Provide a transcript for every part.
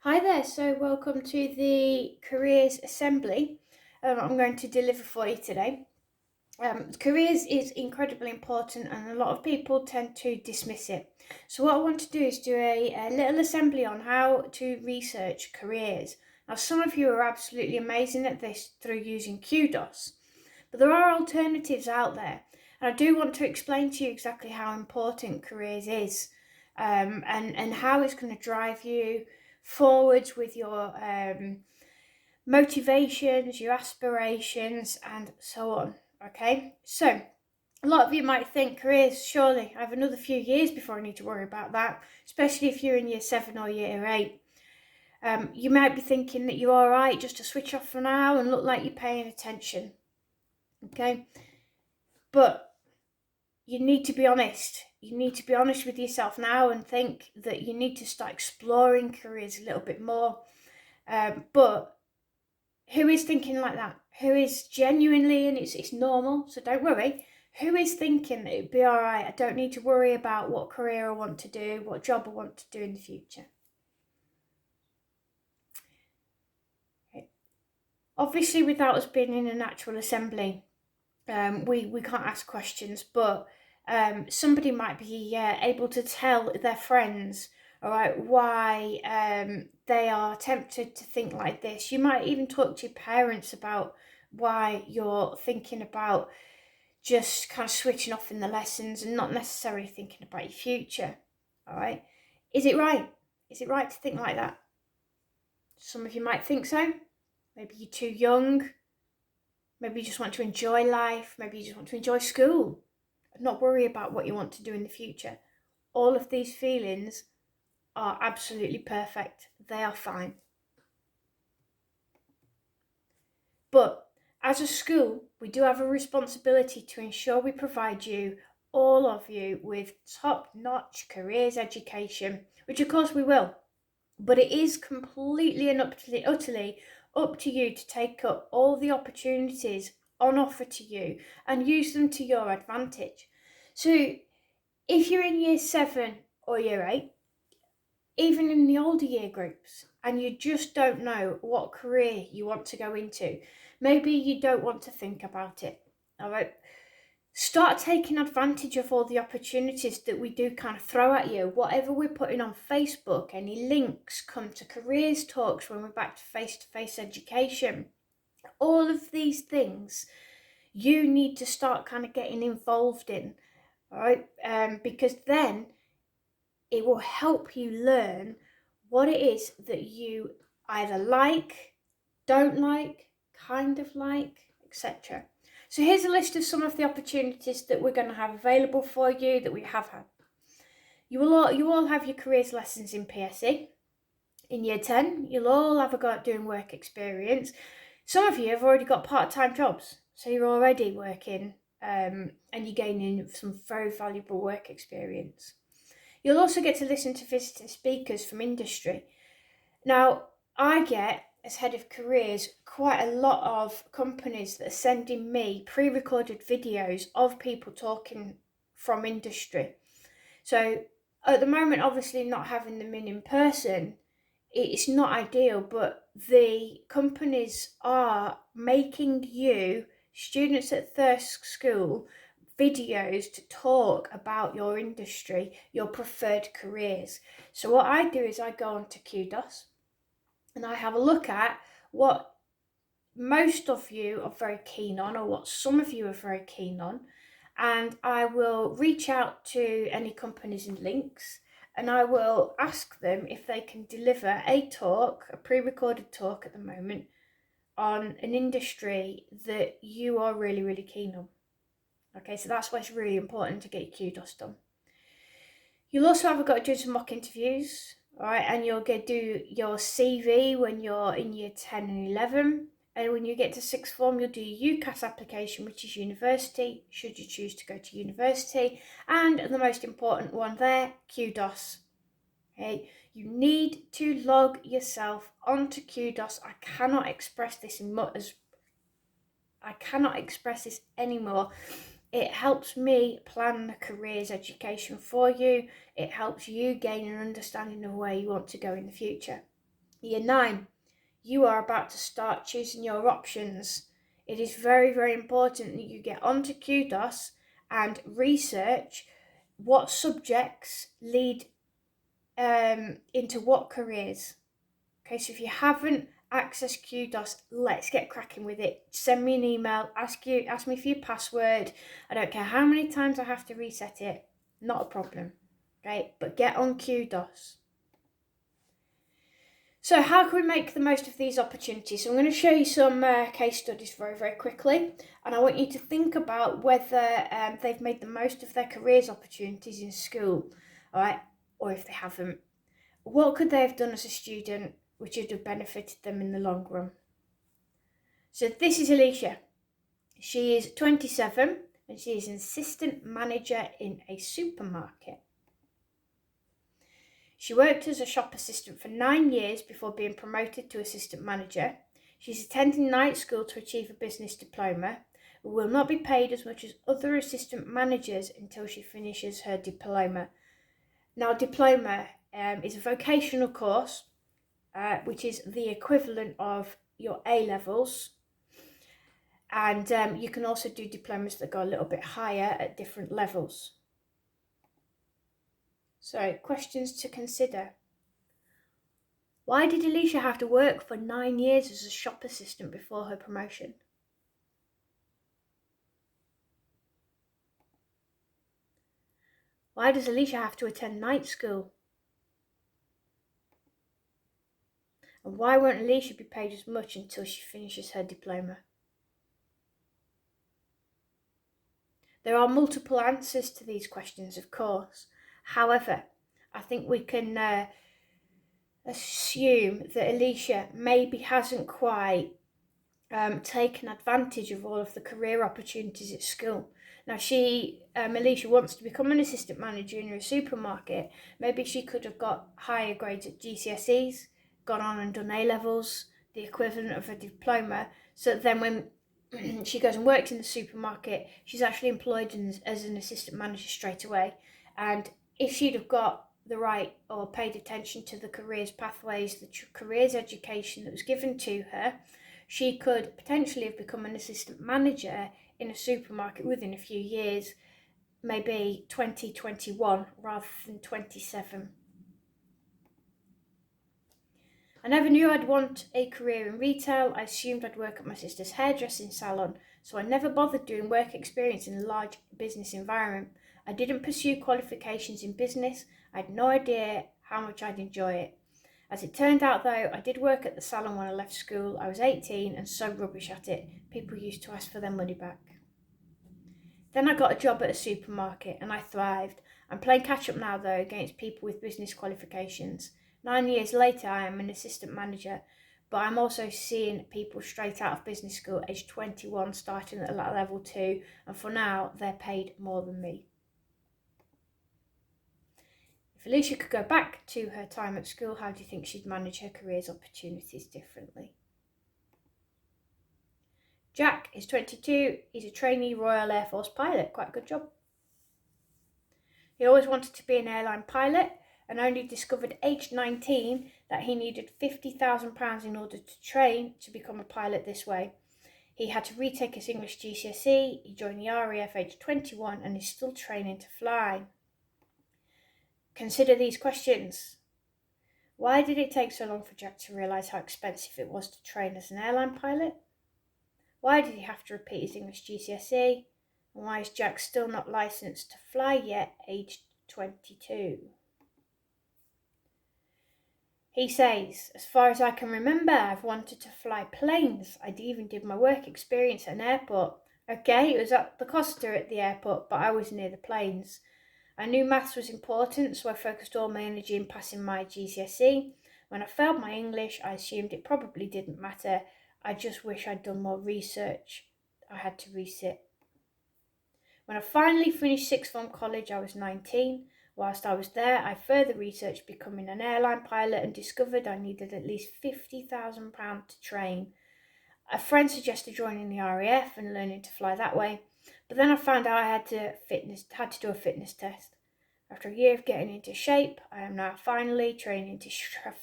Hi there, so welcome to the Careers Assembly. I'm going to deliver for you today. Careers is incredibly important and a lot of people tend to dismiss it. So what I want to do is do a little assembly on how to research careers. Now some of you are absolutely amazing at this through using QDOS, but there are alternatives out there. And I do want to explain to you exactly how important careers is, and how it's going to drive you forwards with your motivations, your aspirations, and so on. Okay, so a lot of you might think careers, surely I have another few years before I need to worry about that, especially if you're in year 7 or year 8. You might be thinking that you're all right just to switch off for now and look like you're paying attention. Okay, but you need to be honest. You need to be honest with yourself now and think that you need to start exploring careers a little bit more. But who is thinking like that? Who is genuinely, and it's normal, so don't worry. Who is thinking that it'd be all right? I don't need to worry about what career I want to do, what job I want to do in the future. Okay. Obviously, without us being in a natural assembly, we can't ask questions, but somebody might be able to tell their friends, all right, why they are tempted to think like this. You might even talk to your parents about why you're thinking about just kind of switching off in the lessons and not necessarily thinking about your future, all right? Is it right? Is it right to think like that? Some of you might think so. Maybe you're too young. Maybe you just want to enjoy life. Maybe you just want to enjoy school and not worry about what you want to do in the future. All of these feelings are absolutely perfect. They are fine. But as a school, we do have a responsibility to ensure we provide you, all of you, with top-notch careers education, which of course we will. But it is completely and utterly up to you to take up all the opportunities on offer to you and use them to your advantage. So if you're in year 7 or year 8, even in the older year groups, and you just don't know what career you want to go into, maybe you don't want to think about it, all right? Start taking advantage of all the opportunities that we do kind of throw at you. Whatever we're putting on Facebook, any links, come to careers talks when we're back to face-to-face education. All of these things you need to start kind of getting involved in, all right? Because then it will help you learn what it is that you either like, don't like, kind of like, etc. So here's a list of some of the opportunities that we're going to have available for you, that we have had. You all have your careers lessons in PSE. In year 10, you'll all have a go at doing work experience. Some of you have already got part-time jobs, so you're already working, and you're gaining some very valuable work experience. You'll also get to listen to visiting speakers from industry. Now, I get, as head of careers, quite a lot of companies that are sending me pre-recorded videos of people talking from industry. So at the moment, obviously not having them in person, it's not ideal, but the companies are making you, students at Thirsk School, videos to talk about your industry, your preferred careers. So what I do is I go onto QDOS and I have a look at what most of you are very keen on, or what some of you are very keen on, and I will reach out to any companies and links and I will ask them if they can deliver a talk, a pre-recorded talk at the moment, on an industry that you are really, really keen on. Okay, so that's why it's really important to get your QDOS done. You'll also have got to do some mock interviews, all right, and you'll get do your CV when you're in year 10 and 11. And when you get to sixth form, you'll do your UCAS application, which is university, should you choose to go to university. And the most important one there, QDOS. Okay, you need to log yourself onto QDOS. I cannot express this anymore. It helps me plan the careers education for you. It helps you gain an understanding of where you want to go in the future. Year 9, you are about to start choosing your options. It is very, very important that you get onto QDOS and research what subjects lead into what careers. Okay, so if you haven't accessed QDOS, let's get cracking with it. Send me an email, ask me for your password. I don't care how many times I have to reset it, not a problem. Okay, but get on QDOS. So how can we make the most of these opportunities? So I'm going to show you some case studies very, very quickly. And I want you to think about whether they've made the most of their careers opportunities in school, all right, or if they haven't. What could they have done as a student which would have benefited them in the long run? So this is Alicia. She is 27 and she is an assistant manager in a supermarket. She worked as a shop assistant for 9 years before being promoted to assistant manager. She's attending night school to achieve a business diploma, but will not be paid as much as other assistant managers until she finishes her diploma. Now, diploma is a vocational course, which is the equivalent of your A-levels. And you can also do diplomas that go a little bit higher at different levels. So, questions to consider. Why did Alicia have to work for 9 years as a shop assistant before her promotion? Why does Alicia have to attend night school? And why won't Alicia be paid as much until she finishes her diploma? There are multiple answers to these questions, of course. However, I think we can assume that Alicia maybe hasn't quite taken advantage of all of the career opportunities at school. Now Alicia wants to become an assistant manager in a supermarket. Maybe she could have got higher grades at GCSEs, gone on and done A-levels, the equivalent of a diploma, so that then when she goes and works in the supermarket, she's actually employed as an assistant manager straight away. And if she'd have got the right or paid attention to the careers pathways, the careers education that was given to her, she could potentially have become an assistant manager in a supermarket within a few years, maybe 2021 rather than 27. I never knew I'd want a career in retail. I assumed I'd work at my sister's hairdressing salon, so I never bothered doing work experience in a large business environment. I didn't pursue qualifications in business. I had no idea how much I'd enjoy it. As it turned out though, I did work at the salon when I left school. I was 18 and so rubbish at it. People used to ask for their money back. Then I got a job at a supermarket and I thrived. I'm playing catch up now though against people with business qualifications. 9 years later I am an assistant manager, but I'm also seeing people straight out of business school aged 21 starting at level 2, and for now they're paid more than me. If Alicia could go back to her time at school, how do you think she'd manage her career's opportunities differently? Jack is 22, he's a trainee Royal Air Force pilot, quite a good job. He always wanted to be an airline pilot and only discovered aged 19 that he needed £50,000 in order to train to become a pilot this way. He had to retake his English GCSE, he joined the RAF aged 21 and is still training to fly. Consider these questions. Why did it take so long for Jack to realise how expensive it was to train as an airline pilot? Why did he have to repeat his English GCSE? And why is Jack still not licensed to fly yet, aged 22? He says, as far as I can remember, I've wanted to fly planes. I even did my work experience at an airport. Okay, it was at the Costa at the airport, but I was near the planes. I knew maths was important, so I focused all my energy in passing my GCSE. When I failed my English, I assumed it probably didn't matter. I just wish I'd done more research. I had to resit. When I finally finished sixth form college, I was 19. Whilst I was there, I further researched becoming an airline pilot and discovered I needed at least £50,000 to train. A friend suggested joining the RAF and learning to fly that way, but then I found out I had to do a fitness test. After a year of getting into shape, I am now finally training to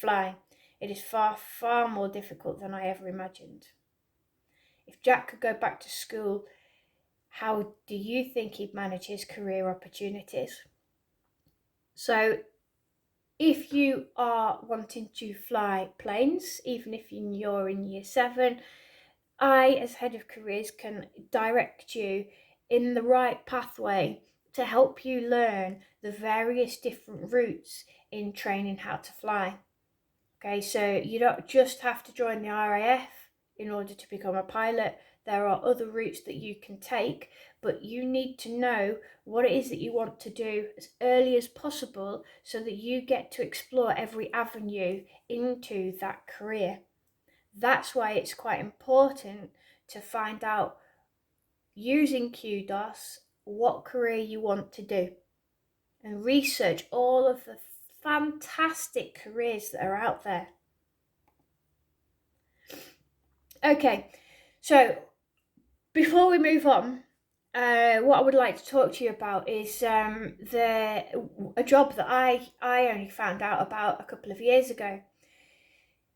fly. It is far, far more difficult than I ever imagined. If Jack could go back to school, how do you think he'd manage his career opportunities? So, if you are wanting to fly planes, even if you're in year 7, I, as head of careers, can direct you in the right pathway to help you learn the various different routes in training how to fly. Okay, so you don't just have to join the RAF in order to become a pilot. There are other routes that you can take, but you need to know what it is that you want to do as early as possible so that you get to explore every avenue into that career. That's why it's quite important to find out, using QDOS, what career you want to do and research all of the fantastic careers that are out there. Okay, so before we move on, what I would like to talk to you about is a job that I only found out about a couple of years ago.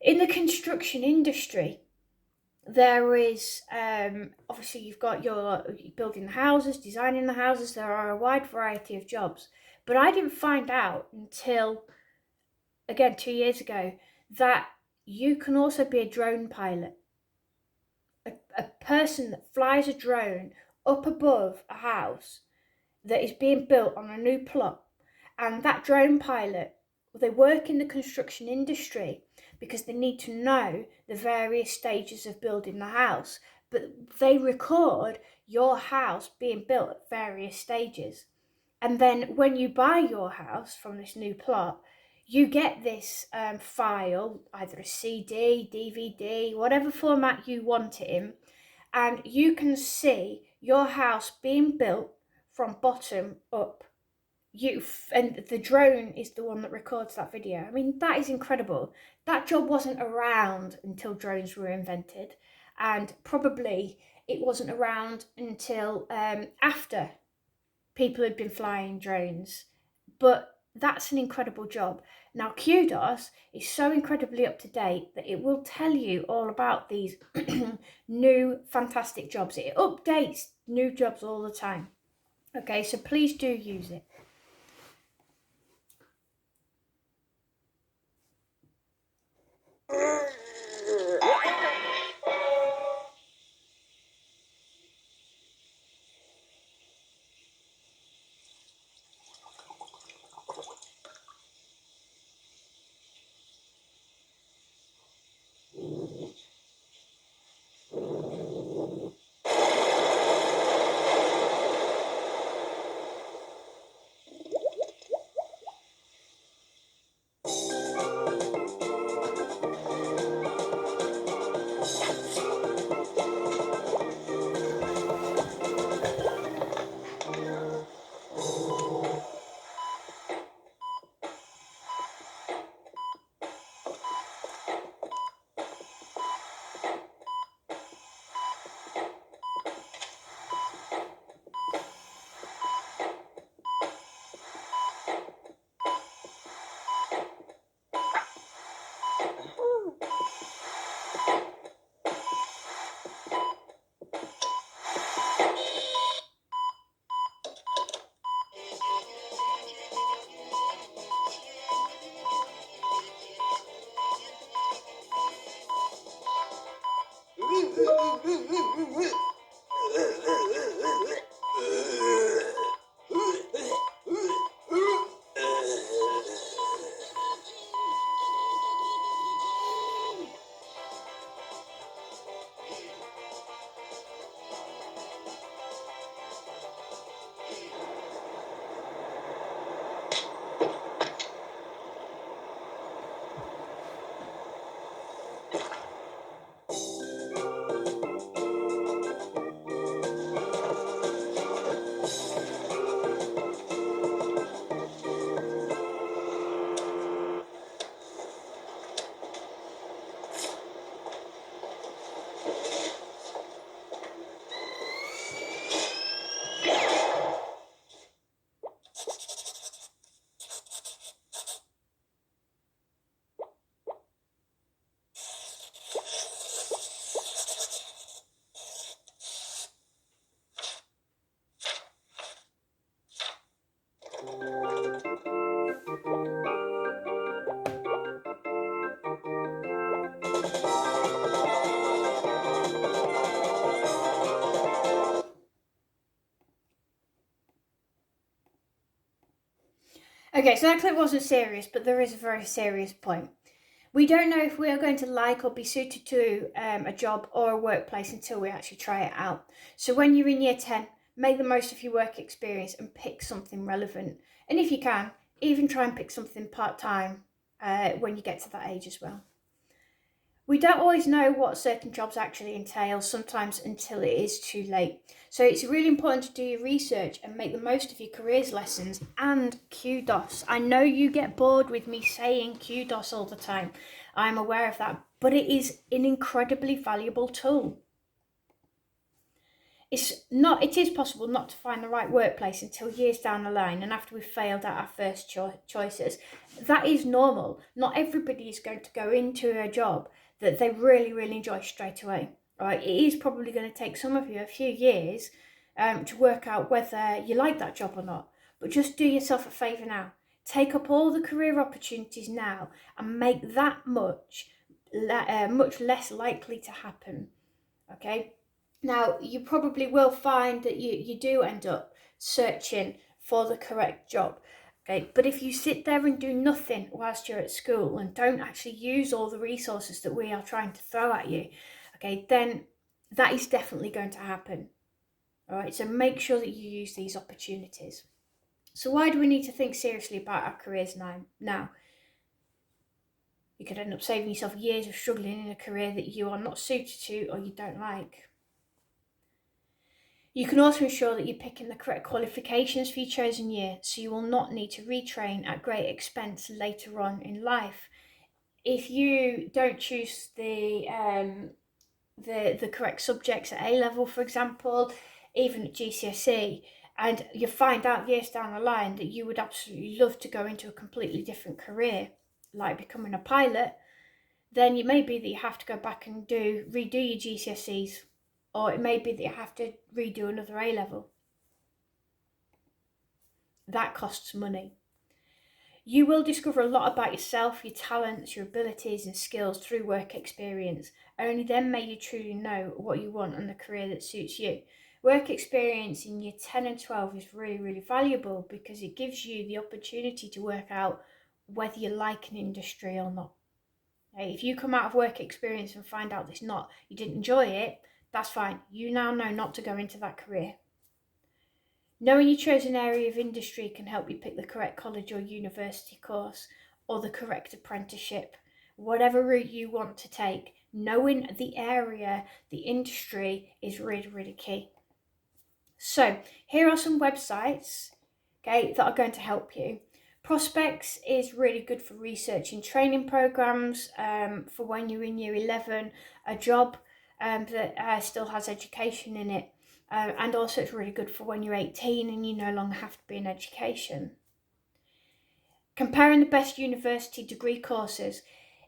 In the construction industry, there is obviously you've got your building the houses, designing the houses. There are a wide variety of jobs, but I didn't find out until, again, 2 years ago, that you can also be a drone pilot. A person that flies a drone up above a house that is being built on a new plot. And that drone pilot, they work in the construction industry because they need to know the various stages of building the house. But they record your house being built at various stages. And then when you buy your house from this new plot, you get this file, either a CD, DVD, whatever format you want it in, and you can see your house being built from bottom up. And the drone is the one that records that video. I mean, that is incredible. That job wasn't around until drones were invented, and probably it wasn't around until after people had been flying drones. But that's an incredible job. Now, QDOS is so incredibly up to date that it will tell you all about these new fantastic jobs. It updates new jobs all the time. Okay, so please do use it. Okay, so that clip wasn't serious, but there is a very serious point. We don't know if we are going to like or be suited to a job or a workplace until we actually try it out. So when you're in year 10, make the most of your work experience and pick something relevant. And if you can, even try and pick something part-time when you get to that age as well. We don't always know what certain jobs actually entail, sometimes until it is too late. So it's really important to do your research and make the most of your careers lessons and QDOS. I know you get bored with me saying QDOS all the time. I'm aware of that, but it is an incredibly valuable tool. It is possible not to find the right workplace until years down the line and after we've failed at our first choices. That is normal. Not everybody is going to go into a job that they really, really enjoy straight away. Right? It is probably going to take some of you a few years to work out whether you like that job or not. But just do yourself a favour now. Take up all the career opportunities now and make that much less likely to happen. Okay? Now, you probably will find that you do end up searching for the correct job. Okay, but if you sit there and do nothing whilst you're at school and don't actually use all the resources that we are trying to throw at you, okay, then that is definitely going to happen. All right, so make sure that you use these opportunities. So why do we need to think seriously about our careers now? You could end up saving yourself years of struggling in a career that you are not suited to or you don't like. You can also ensure that you're picking the correct qualifications for your chosen year, so you will not need to retrain at great expense later on in life. If you don't choose the correct subjects at A level, for example, even at GCSE, and you find out years down the line that you would absolutely love to go into a completely different career, like becoming a pilot, then it may be that you have to go back and redo your GCSEs, or it may be that you have to redo another A level. That costs money. You will discover a lot about yourself, your talents, your abilities and skills through work experience. Only then may you truly know what you want and the career that suits you. Work experience in year 10 and 12 is really, really valuable because it gives you the opportunity to work out whether you like an industry or not. If you come out of work experience and find out you didn't enjoy it, that's fine. You now know not to go into that career. Knowing your chosen area of industry can help you pick the correct college or university course or the correct apprenticeship. Whatever route you want to take, knowing the area, the industry is really, really key. So here are some websites, okay, that are going to help you. Prospects is really good for researching training programs for when you're in year 11, a job that still has education in it. And also it's really good for when you're 18 and you no longer have to be in education. Comparing the best university degree courses.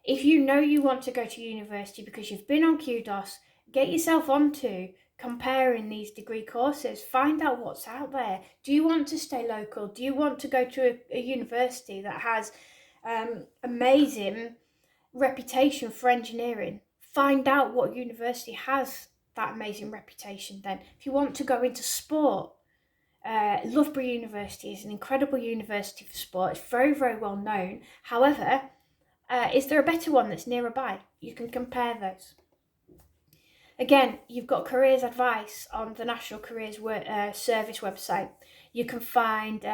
If you know you want to go to university because you've been on QDOS, get yourself onto comparing these degree courses. Find out what's out there. Do you want to stay local? Do you want to go to a university that has amazing reputation for engineering? Find out what university has that amazing reputation then. If you want to go into sport, Loughborough University is an incredible university for sport. It's very, very well known. However, is there a better one that's nearby? You can compare those. Again, you've got careers advice on the National Careers Service website. You can find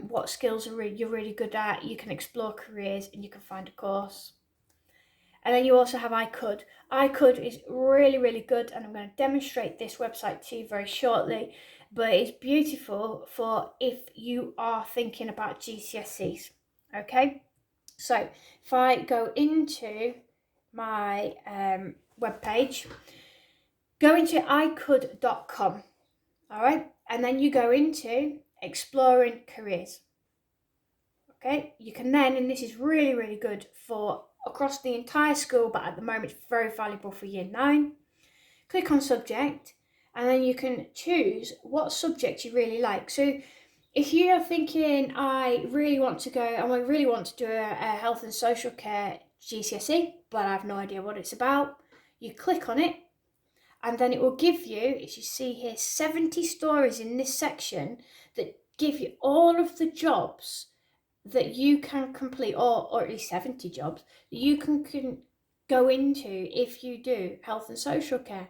what skills you're really good at. You can explore careers and you can find a course. And then you also have I Could. I Could is really, really good, and I'm going to demonstrate this website to you very shortly. But it's beautiful for if you are thinking about GCSEs. Okay, so if I go into my webpage, go into icould.com, all right, and then you go into exploring careers. Okay, you can then, and this is really, really good for across the entire school, but at the moment it's very valuable for year 9. Click on subject, and then you can choose what subject you really like. So If you are thinking, I really want to do a health and social care GCSE, but I have no idea what it's about, you click on it, and then it will give you, as you see here, 70 stories in this section that give you all of the jobs that you can complete, or at least 70 jobs that you can go into if you do health and social care.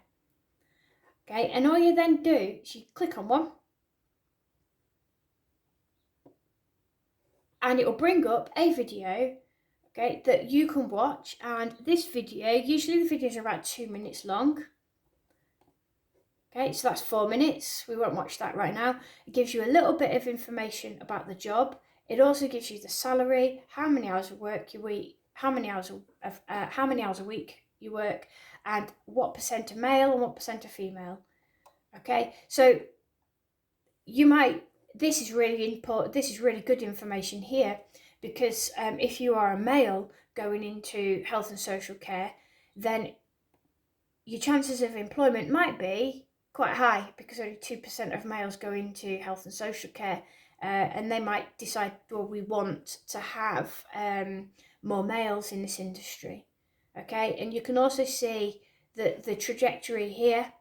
Okay, and all you then do is you click on one, and it will bring up a video, okay, that you can watch. And this video, usually the videos are about 2 minutes long. Okay, so that's 4 minutes. We won't watch that right now. It gives you a little bit of information about the job. It also gives you the salary, how many hours of work you week, how many hours a week you work, and what percent are male and what percent are female. Okay, so this is really important. This is really good information here, because if you are a male going into health and social care, then your chances of employment might be quite high, because only 2% of males go into health and social care, and they might decide, well, we want to have more males in this industry. Okay, and you can also see the trajectory here,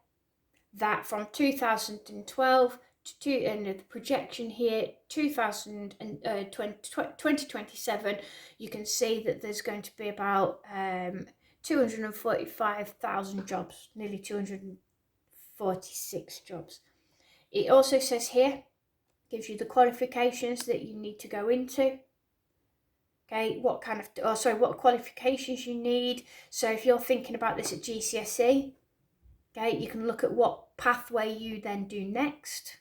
that from 2012 and the projection here, 2027, you can see that there's going to be about 245,000 jobs, nearly 246 jobs. It also says here, gives you the qualifications that you need to go into. Okay, what qualifications you need. So if you're thinking about this at GCSE, okay, you can look at what pathway you then do next.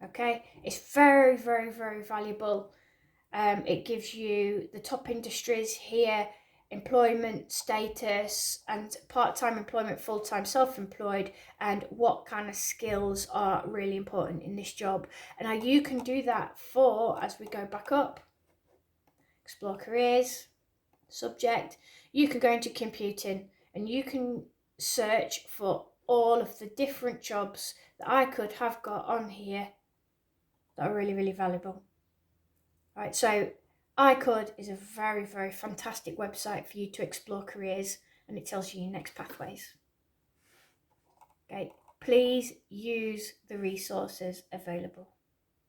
Okay, it's very, very, very valuable. It gives you the top industries here, employment status, and part-time employment, full-time self-employed, and what kind of skills are really important in this job. And now you can do that as we go back up, explore careers, subject, you can go into computing and you can search for all of the different jobs that I could have got on here that are really, really valuable. Right, so iCould is a very, very fantastic website for you to explore careers, and it tells you your next pathways. Okay, please use the resources available.